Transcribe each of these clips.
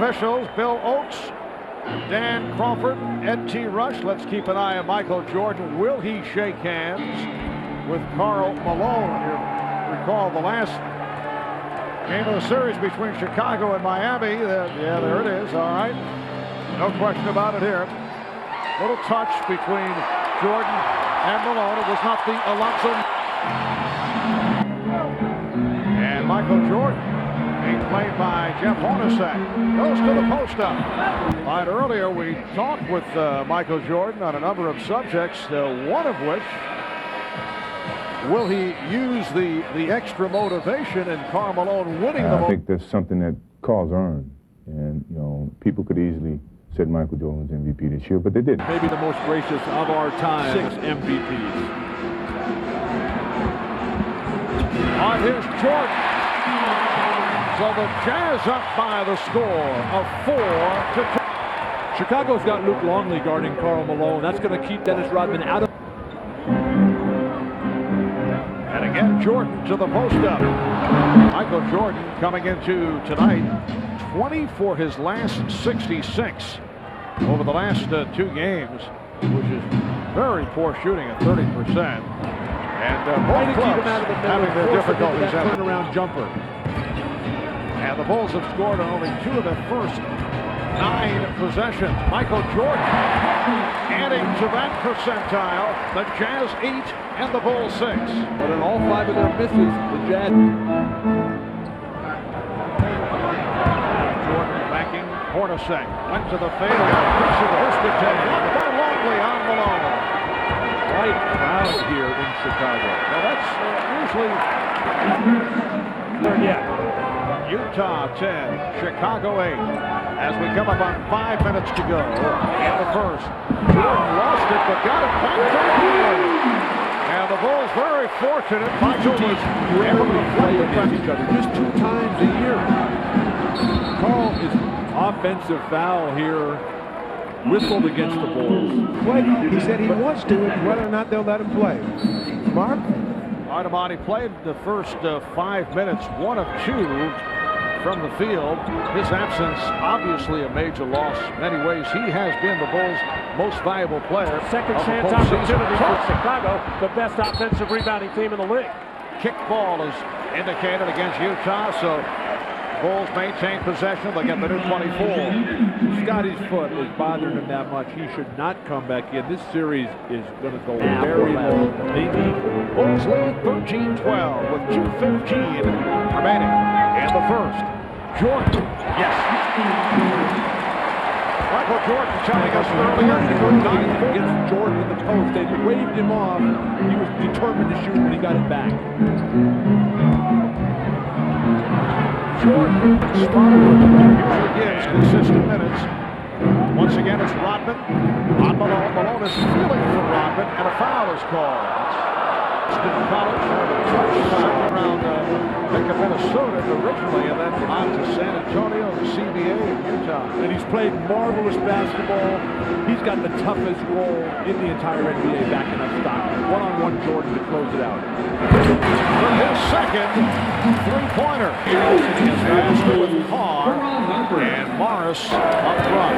officials, Bill Oates, Dan Crawford, Ed T. Rush. Let's keep an eye on Michael Jordan. Will he shake hands with Karl Malone? You recall the last game of the series between Chicago and Miami. Yeah, there it is. All right. No question about it here. Little touch between Jordan and Malone. It was not the Alonzo. And Michael Jordan being played by Jeff Hornacek. Goes to the post-up. Right, earlier we talked with Michael Jordan on a number of subjects, one of which, will he use the extra motivation in Karl Malone winning the I think that's something that Karl's earned. And, you know, people could easily said Michael Jordan was MVP this year, but they didn't. Maybe the most gracious of our time. 6 MVPs. Here's Jordan. So the Jazz up by the score of 4-2. Chicago's got Luke Longley guarding Karl Malone. That's going to keep Dennis Rodman out of. And again, Jordan to the post-up. Michael Jordan coming into tonight 20 for his last 66 over the last 2 games, which is very poor shooting at 30%. And both clubs having their difficulties at the turnaround jumper. And the Bulls have scored on only 2 of their first 9 possessions. Michael Jordan adding to that percentile. The Jazz 8 and the Bulls 6. But in all 5 of their misses, the Jazz. Jordan backing Hornacek. Went to the fadeaway. By Longley on Malone. Right crowd here in Chicago. Now that's usually Utah 10, Chicago 8. As we come up on 5 minutes to go in the first. Jordan lost it, but got it back to the field. And the Bulls very fortunate. Michael was able to play against each other just 2 times a year. Karl is offensive foul here. Whistled against the Bulls. He said he wants to, and whether or not they'll let him play. Mark? Artemani played the first 5 minutes, 1 of 2 from the field. His absence, obviously a major loss. In many ways, he has been the Bulls' most valuable player. Second chance opportunity for Chicago, the best offensive rebounding team in the league. Kick ball is indicated against Utah, so Bulls maintain possession. They get the new 24. Scotty's foot is bothering him that much. He should not come back in. This series is going to go very long. Bulls lead 13-12 with 2:15 remaining in the first. Jordan. Yes. Michael Jordan telling us earlier. Against Jordan in the post. They waved him off. He was determined to shoot when he got it back. Jordan usually gives consistent minutes. Once again, it's Rodman on Malone. Malone is feeling for Rodman, and a foul is called. Boston College, second round pick of Minnesota originally, and then on to San Antonio, the CBA in Utah. And he's played marvelous basketball. He's got the toughest role in the entire NBA backing up Stockton. One-on-one Jordan to close it out. For his second three-pointer. Master with Carr and Morris up front.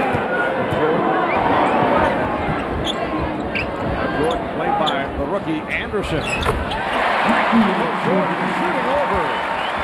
Jordan played by the rookie Anderson. Jordan shooting over.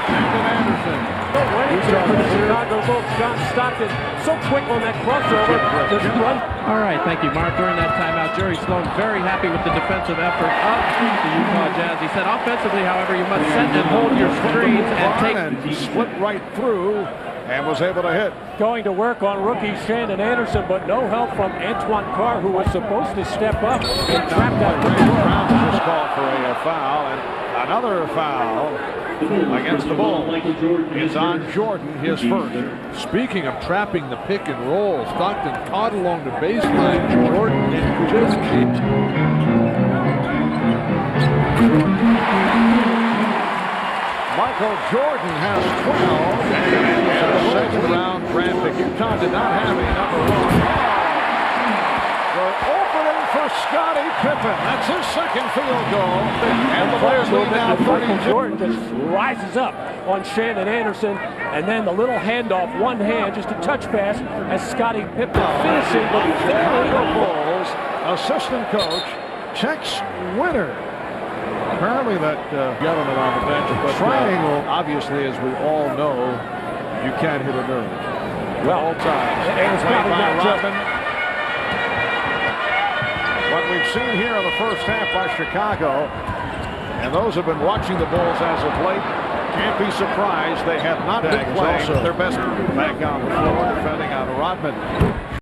Brandon Anderson. No waiting for the Chicago Bulls. John Stockton so quick on that crossover. Just run. All right, thank you, Mark. During that timeout, Jerry Sloan very happy with the defensive effort of the Utah Jazz. He said offensively, however, you must set and hold your screens and take. He split right through and was able to hit. Going to work on rookie Shandon Anderson, but no help from Antoine Carr, who was supposed to step up and trap that. Brown just called for a foul, and another foul against the Bulls is on Jordan, his first. Speaking of trapping the pick and roll, Stockton caught along the baseline. Jordan and just Michael Jordan has 12 and a second round draft pick. Utah did not have a number 1. They're opening for Scottie Pippen. That's his second field goal. And the Bears lead now Michael 32. Jordan just rises up on Shannon Anderson, and then the little handoff, one hand, just a touch pass as Scottie Pippen finishing the Chicago Bulls assistant coach Tex Winter. Apparently that Gentleman on the bench, but triangle, obviously, as we all know, you can't hit a nerve. well, All times. and it's played probably by not just Rodman. What we've seen here in the first half by Chicago, and those have been watching the Bulls as of late, can't be surprised they have not been playing their best. Back on the floor, defending on Rodman.